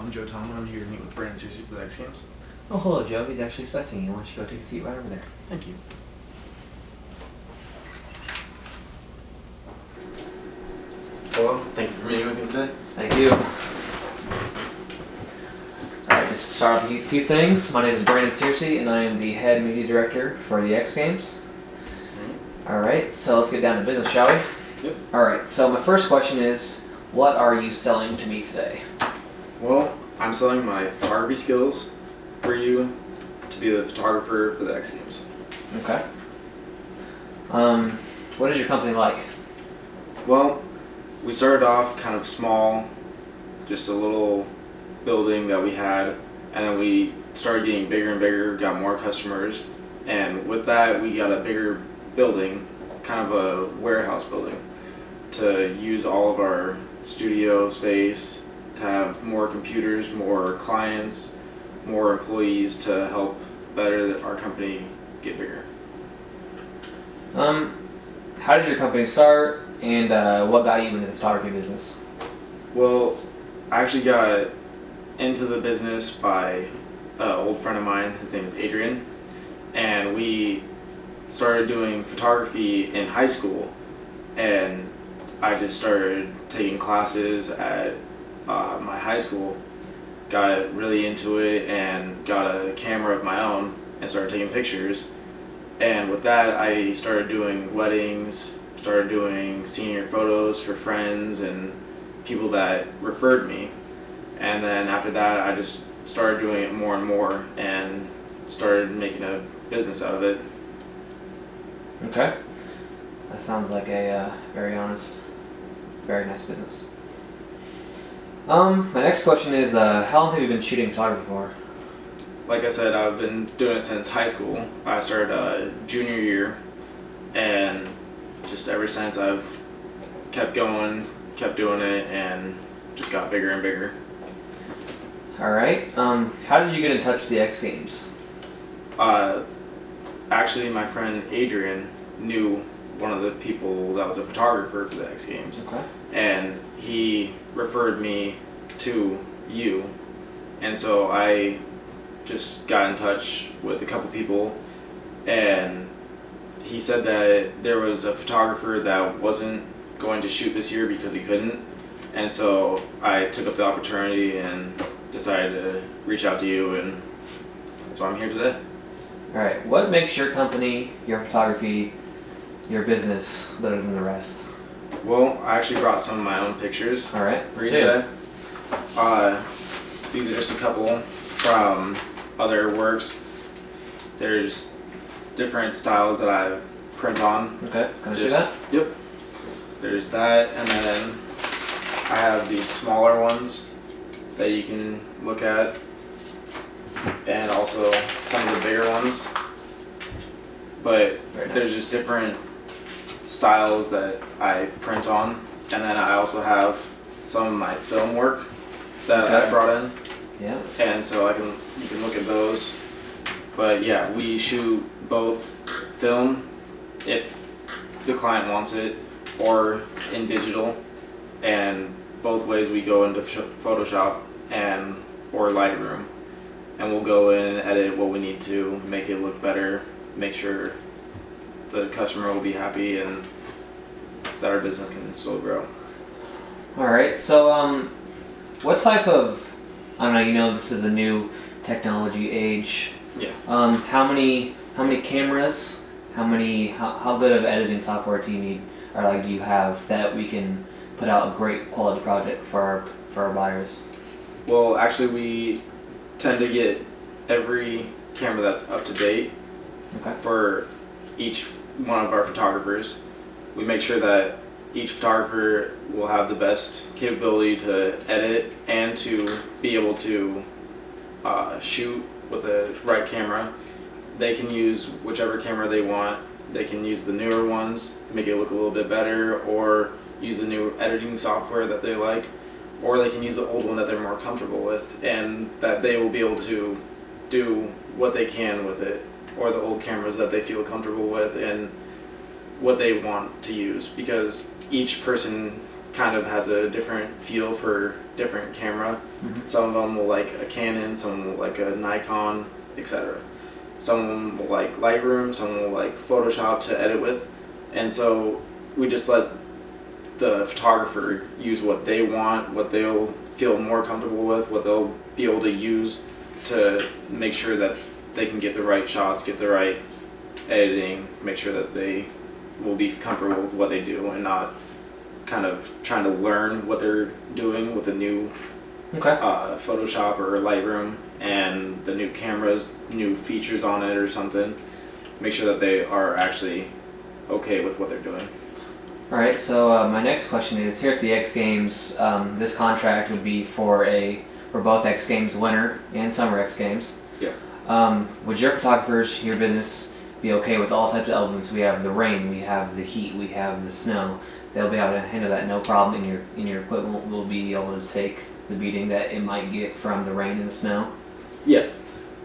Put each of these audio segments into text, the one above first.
I'm Joe Tomlin. I'm here to meet with Brandon Searcy for the X Games. Oh, hello, Joe. He's actually expecting you. Why don't you go take a seat right over there? Thank you. Hello. Thank you for meeting with me today. Thank you. Alright, just to start off a few things. My name is Brandon Searcy, and I am the head media director for the X Games. Alright, so let's get down to business, shall we? Yep. Alright, so my first question is, what are you selling to me today? Well, I'm selling my photography skills for you to be the photographer for the X Games. Okay. What is your company like? Well, we started off kind of small, just a little building that we had, and then we started getting bigger and bigger, got more customers, and with that we got a bigger building, kind of a warehouse building, to use all of our studio space, to have more computers, more clients, more employees to help better our company get bigger. How did your company start, and what got you into the photography business? Well, I actually got into the business by an old friend of mine. His name is Adrian, and we started doing photography in high school, and I just started taking classes at my high school, got really into it, and got a camera of my own and started taking pictures. And with that, I started doing weddings, started doing senior photos for friends and people that referred me. And then after that, I just started doing it more and more and started making a business out of it. Okay. That sounds like a very honest, very nice business. My next question is, how long have you been shooting photography for? Like I said, I've been doing it since high school. I started junior year, and just ever since I've kept going, kept doing it, and just got bigger and bigger. Alright, how did you get in touch with the X Games? Actually, my friend Adrian knew one of the people that was a photographer for the X Games. Okay. And he referred me to you, and so I just got in touch with a couple people, and he said that there was a photographer that wasn't going to shoot this year because he couldn't, and so I took up the opportunity and decided to reach out to you, and that's why I'm here today. Alright, what makes your company, your photography, your business better than the rest? Well, I actually brought some of my own pictures Alright, for you today. These are just a couple from other works. There's different styles that I print on. Okay, can I see that? Yep. There's that, and then I have these smaller ones that you can look at, and also some of the bigger ones. But there's just different styles that I print on, and then I also have some of my film work that I brought in. Yeah. And so you can look at those. But yeah, we shoot both film if the client wants it, or in digital, and both ways we go into Photoshop or Lightroom, and we'll go in and edit what we need to make it look better, make sure the customer will be happy and that our business can still grow. Alright, so what type of, I don't know, you know this is a new technology age. Yeah. How many cameras, how good of editing software do you need, or do you have that we can put out a great quality project for our buyers? Well, actually we tend to get every camera that's up to date. Okay. For each one of our photographers. We make sure that each photographer will have the best capability to edit and to be able to shoot with the right camera. They can use whichever camera they want. They can use the newer ones, make it look a little bit better, or use the new editing software that they like, or they can use the old one that they're more comfortable with, and that they will be able to do what they can with it, or the old cameras that they feel comfortable with and what they want to use, because each person kind of has a different feel for different camera. Mhm. Some of them will like a Canon, some will like a Nikon, etc. Some of them will like Lightroom, some will like Photoshop to edit with. And so we just let the photographer use what they want, what they'll feel more comfortable with, what they'll be able to use to make sure that they can get the right shots, get the right editing, make sure that they will be comfortable with what they do and not kind of trying to learn what they're doing with the new Okay. Photoshop or Lightroom and the new cameras, new features on it or something. Make sure that they are actually okay with what they're doing. All right. So my next question is: here at the X Games, this contract would be for both X Games winter and summer X Games. Yeah. Would your photographers, your business, be okay with all types of elements? We have the rain, we have the heat, we have the snow. They'll be able to handle that no problem, and your equipment will be able to take the beating that it might get from the rain and the snow. Yeah,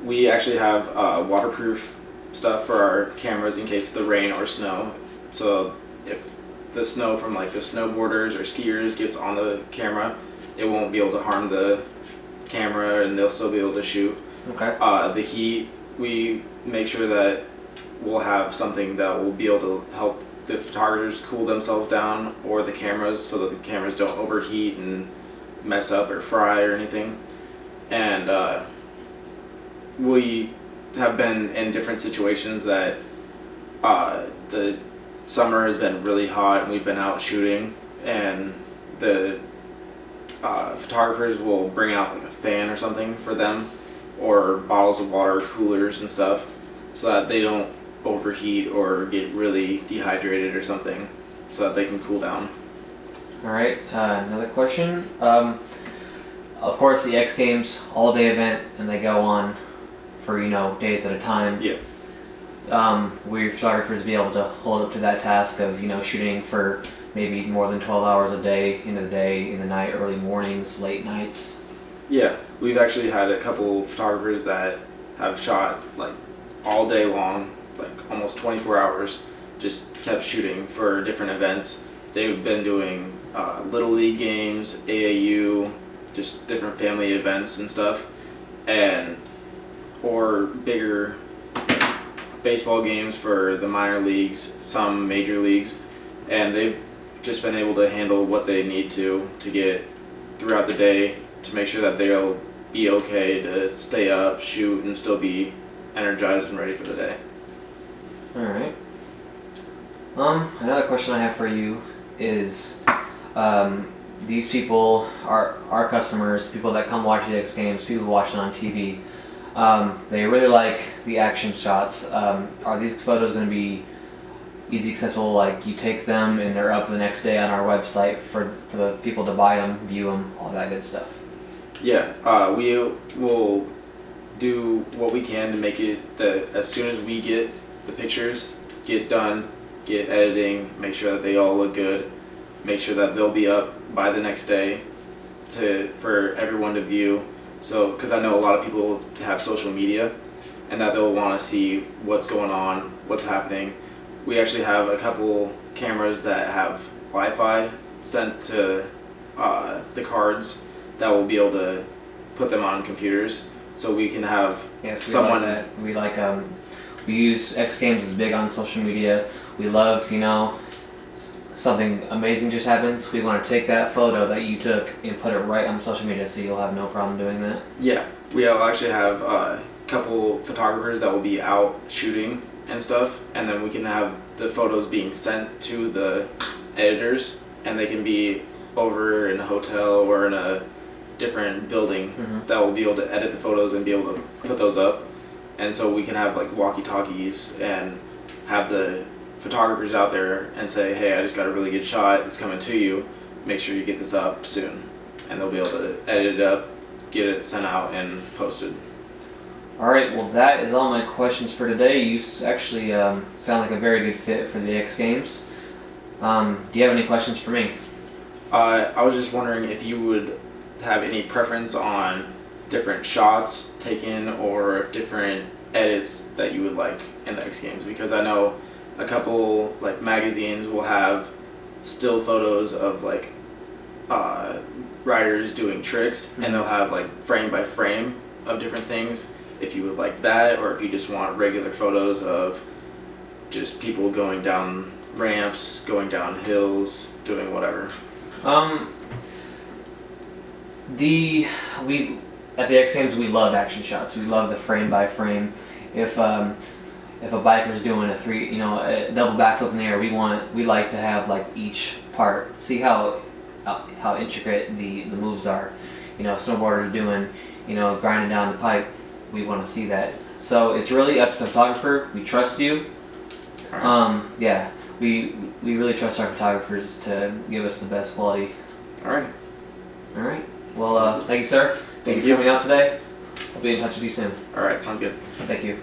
we actually have waterproof stuff for our cameras in case of the rain or snow. So if the snow from like the snowboarders or skiers gets on the camera, it won't be able to harm the camera and they'll still be able to shoot. Okay. The heat, we make sure that we'll have something that will be able to help the photographers cool themselves down or the cameras so that the cameras don't overheat and mess up or fry or anything. And we have been in different situations that the summer has been really hot and we've been out shooting and the photographers will bring out like a fan or something for them or bottles of water, coolers and stuff so that they don't overheat or get really dehydrated or something so that they can cool down. All right. Another question. Of course, the X Games all-day event, and they go on for days at a time. Yeah. Will your photographers be able to hold up to that task of shooting for maybe more than 12 hours a day, in the day, in the night, early mornings, late nights? Yeah, we've actually had a couple photographers that have shot like all day long, like almost 24 hours, just kept shooting for different events. They've been doing Little League games, AAU, just different family events and stuff, or bigger baseball games for the minor leagues, some major leagues, and they've just been able to handle what they need to get throughout the day to make sure that they'll be okay to stay up, shoot, and still be energized and ready for the day. All right. Another question I have for you is, these people are our customers, people that come watch the X Games, people watching on TV. They really like the action shots. Are these photos going to be easy accessible? Like you take them and they're up the next day on our website for the people to buy them, view them, all that good stuff. Yeah, we will do what we can to make it that as soon as we get the pictures, get done, get editing, make sure that they all look good, make sure that they'll be up by the next day for everyone to view. So, because I know a lot of people have social media and that they'll want to see what's going on, what's happening. We actually have a couple cameras that have Wi-Fi sent to the cards that will be able to put them on computers, so we can have Yes, we someone like that. We use X Games is big on social media. We love, something amazing just happens. We want to take that photo that you took and put it right on social media, so you'll have no problem doing that. Yeah, we'll actually have a couple photographers that will be out shooting and stuff, and then we can have the photos being sent to the editors, and they can be over in a hotel or in a different building that will be able to edit the photos and be able to put those up. And so we can have like walkie-talkies and have the photographers out there and say, hey, I just got a really good shot, it's coming to you, make sure you get this up soon. And they'll be able to edit it up, get it sent out and posted. All right, well that is all my questions for today. You actually sound like a very good fit for the X Games. Do you have any questions for me? I was just wondering if you would have any preference on different shots taken or different edits that you would like in the X Games, because I know a couple like magazines will have still photos of like riders doing tricks, and they'll have like frame by frame of different things. If you would like that, or if you just want regular photos of just people going down ramps, going down hills, doing whatever. We at the X Games we love action shots. We love the frame by frame. If a biker's doing a double backflip in the air, we like to have like each part. See how intricate the moves are. Snowboarders doing grinding down the pipe. We want to see that. So it's really up to the photographer. We trust you. Yeah, we really trust our photographers to give us the best quality. All right. All right. Well, thank you, sir. Thank you for coming out today. I'll be in touch with you soon. All right. Sounds good. Thank you.